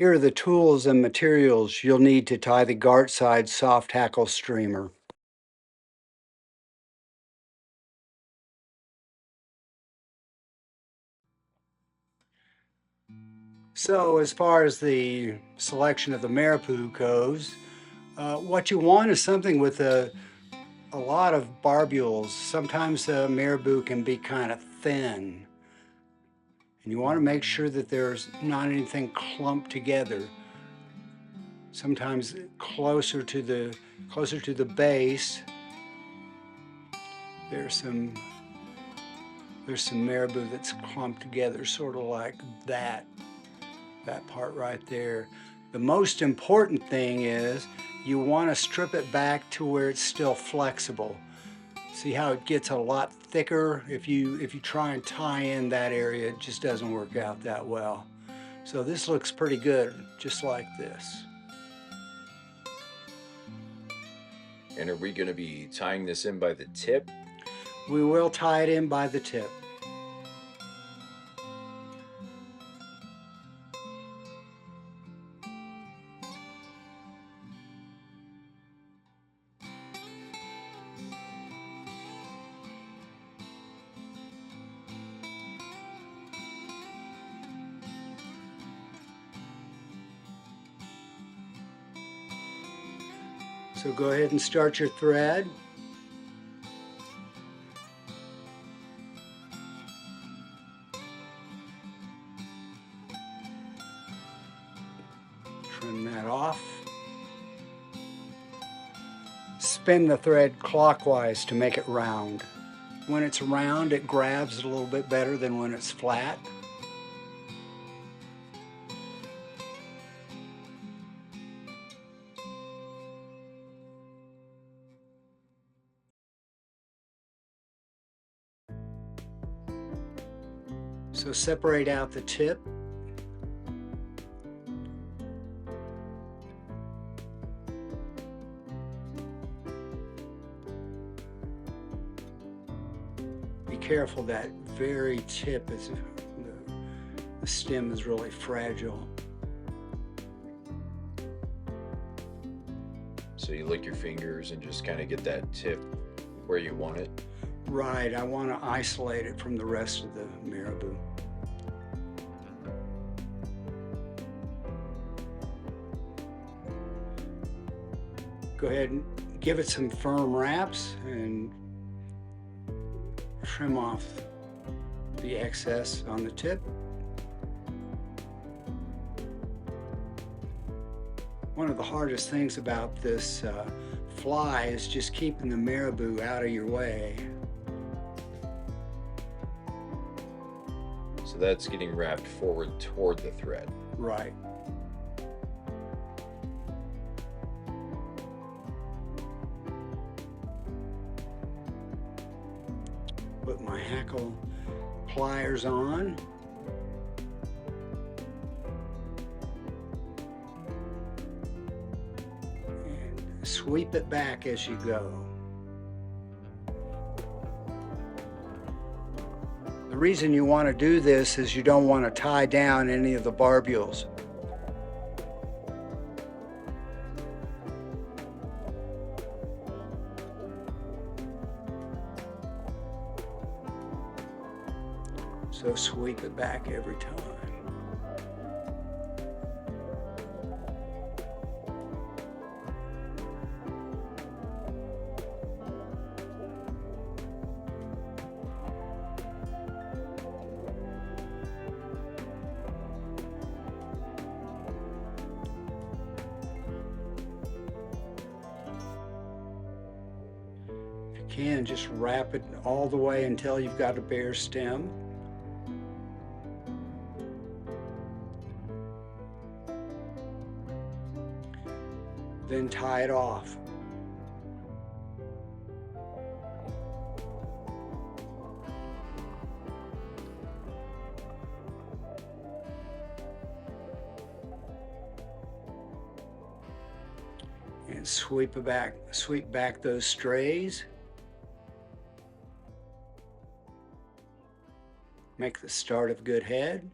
Here are the tools and materials you'll need to tie the Gartside Soft Hackle Streamer. So as far as the selection of the marabou goes, what you want is something with a lot of barbules. Sometimes the marabou can be kind of thin. And you want to make sure that there's not anything clumped together. Sometimes closer to the base, there's some marabou that's clumped together, sort of like that part right there. The most important thing is you want to strip it back to where it's still flexible. See how it gets a lot thicker? If you try and tie in that area, it just doesn't work out that well. So this looks pretty good, just like this. And are we going to be tying this in by the tip? We will tie it in by the tip. So go ahead and start your thread. Trim that off. Spin the thread clockwise to make it round. When it's round, it grabs a little bit better than when it's flat. So separate out the tip. Be careful, that very tip is, the stem is really fragile. So you lick your fingers and just kind of get that tip where you want it? Right, I want to isolate it from the rest of the marabou. Go ahead and give it some firm wraps and trim off the excess on the tip. One of the hardest things about this fly is just keeping the marabou out of your way. So that's getting wrapped forward toward the thread. Right. Put my hackle pliers on. And sweep it back as you go. The reason you want to do this is you don't want to tie down any of the barbules. So sweep it back every time. If you can, just wrap it all the way until you've got a bare stem. Then tie it off. And sweep back those strays. Make the start of good head.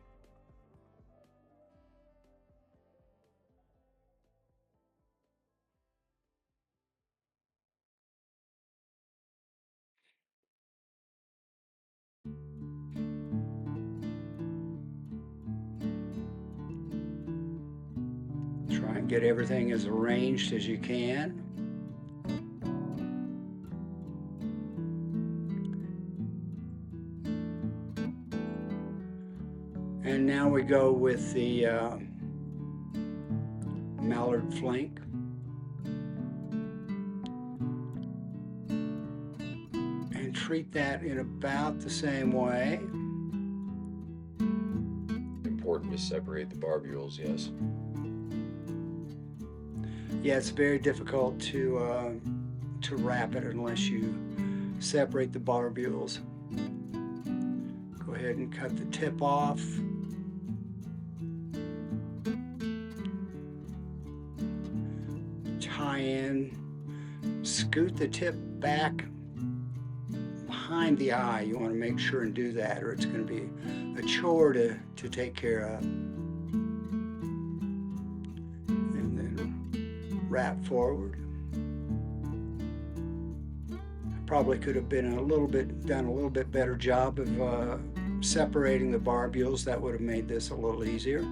Try and get everything as arranged as you can. And now we go with the mallard flank. And treat that in about the same way. Important to separate the barbules, yes. Yeah, it's very difficult to wrap it unless you separate the barbules. Go ahead and cut the tip off. Tie in, scoot the tip back behind the eye. You want to make sure and do that, or it's going to be a chore to take care of. And then wrap forward. I probably could have done a little bit better job of separating the barbules. That would have made this a little easier.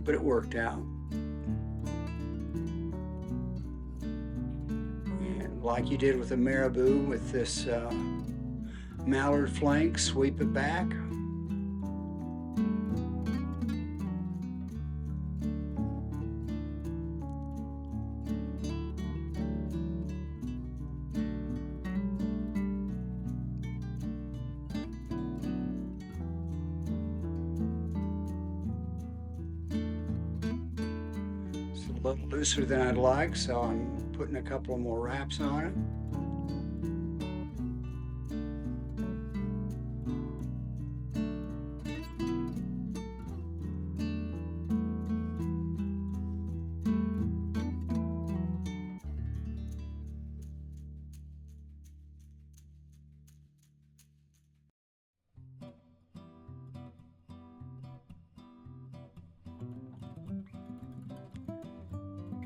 But it worked out. And like you did with the marabou, with this mallard flank, sweep it back. A little looser than I'd like, so I'm putting a couple more wraps on it.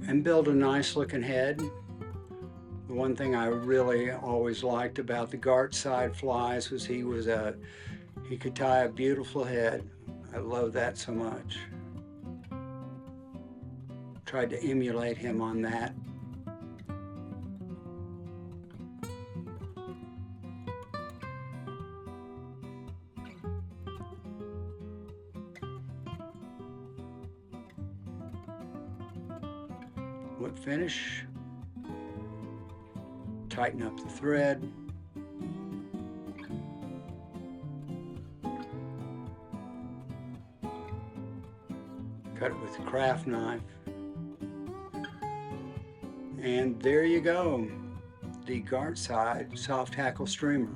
And build a nice looking head. The one thing I really always liked about the Gartside flies was he could tie a beautiful head. I love that so much. Tried to emulate him on that. Whip finish, tighten up the thread, cut it with a craft knife, and there you go, the Gartside Soft Hackle Streamer.